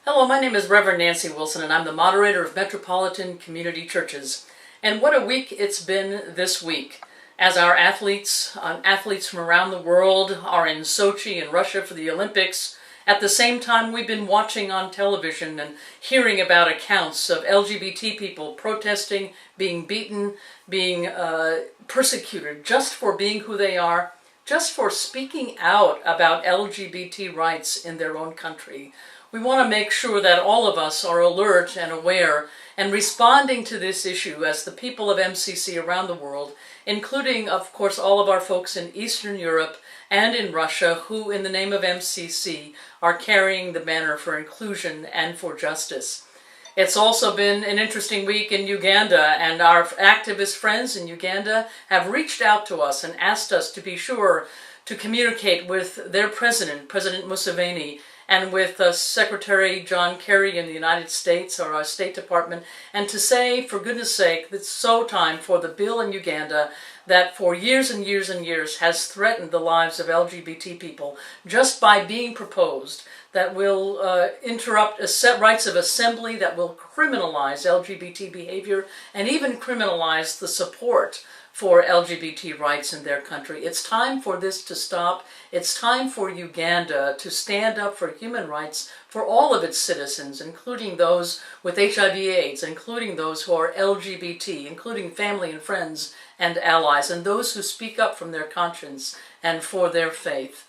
Hello, my name is Reverend Nancy Wilson, and I'm the moderator of Metropolitan Community Churches. And what a week it's been this week, as our athletes from around the world are in Sochi in Russia for the Olympics. At the same time, we've been watching on television and hearing about accounts of LGBT people protesting, being beaten, being persecuted just for being who they are, just for speaking out about LGBT rights in their own country. We want to make sure that all of us are alert and aware and responding to this issue as the people of MCC around the world, including, of course, all of our folks in Eastern Europe and in Russia who, in the name of MCC, are carrying the banner for inclusion and for justice. It's also been an interesting week in Uganda, and our activist friends in Uganda have reached out to us and asked us to be sure to communicate with their president, President Museveni, and with Secretary John Kerry in the United States, or our State Department, and to say, for goodness sake, it's so time for the bill in Uganda that for years and years and years has threatened the lives of LGBT people just by being proposed, that will interrupt rights of assembly, that will criminalize LGBT behavior, and even criminalize the support for LGBT rights in their country. It's time for this to stop. It's time for Uganda to stand up for human rights for all of its citizens, including those with HIV/AIDS, including those who are LGBT, including family and friends and allies, and those who speak up from their conscience and for their faith.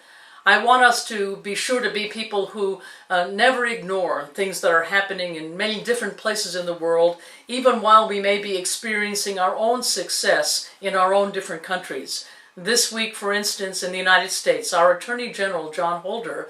I want us to be sure to be people who never ignore things that are happening in many different places in the world, even while we may be experiencing our own success in our own different countries. This week, for instance, in the United States, our Attorney General, John Holder,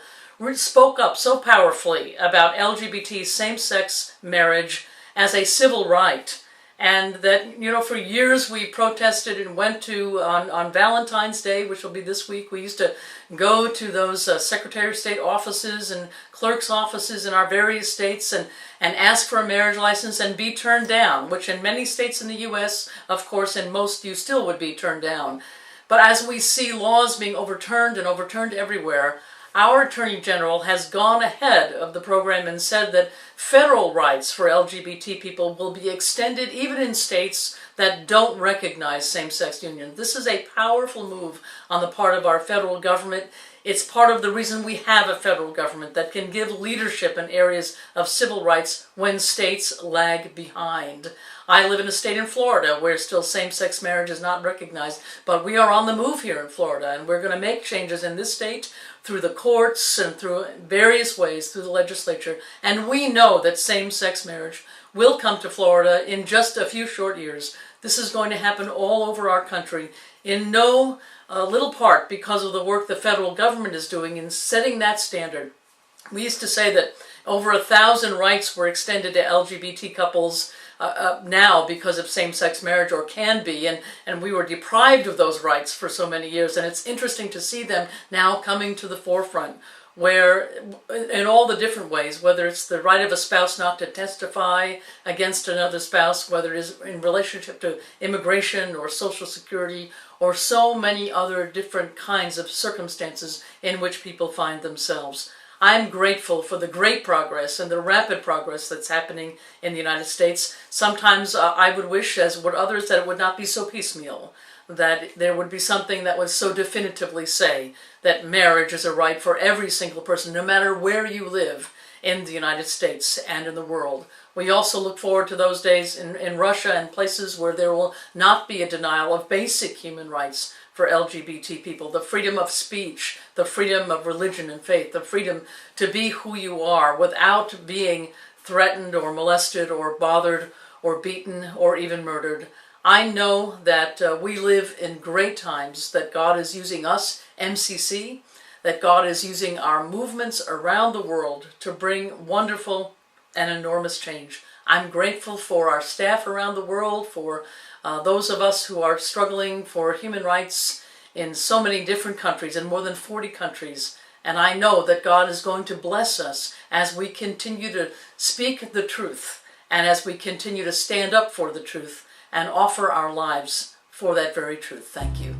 spoke up so powerfully about LGBT same-sex marriage as a civil right. And that, for years we protested and went to, on Valentine's Day, which will be this week, we used to go to those Secretary of State offices and clerk's offices in our various states and ask for a marriage license and be turned down, which in many states in the U.S., of course, in most you still would be turned down. But as we see laws being overturned and overturned everywhere, our Attorney General has gone ahead of the program and said that federal rights for LGBT people will be extended even in states that don't recognize same-sex union. This is a powerful move on the part of our federal government. It's part of the reason we have a federal government that can give leadership in areas of civil rights when states lag behind. I live in a state in Florida where still same-sex marriage is not recognized, but we are on the move here in Florida, and we're going to make changes in this state through the courts and through various ways, through the legislature, and we know that same-sex marriage will come to Florida in just a few short years. This is going to happen all over our country, in no little part because of the work the federal government is doing in setting that standard. We used to say that over 1,000 rights were extended to LGBT couples now because of same-sex marriage, or can be, and we were deprived of those rights for so many years, and it's interesting to see them now coming to the forefront, where in all the different ways, whether it's the right of a spouse not to testify against another spouse, whether it is in relationship to immigration or Social Security, or so many other different kinds of circumstances in which people find themselves. I'm grateful for the great progress and the rapid progress that's happening in the United States. Sometimes I would wish, as would others, that it would not be so piecemeal, that there would be something that would so definitively say that marriage is a right for every single person, no matter where you live in the United States and in the world. We also look forward to those days in Russia and places where there will not be a denial of basic human rights for LGBT people, the freedom of speech, the freedom of religion and faith, the freedom to be who you are without being threatened or molested or bothered or beaten or even murdered. I know that we live in great times, that God is using us, MCC, that God is using our movements around the world to bring wonderful and enormous change. I'm grateful for our staff around the world, for those of us who are struggling for human rights in so many different countries, in more than 40 countries. And I know that God is going to bless us as we continue to speak the truth, and as we continue to stand up for the truth and offer our lives for that very truth. Thank you.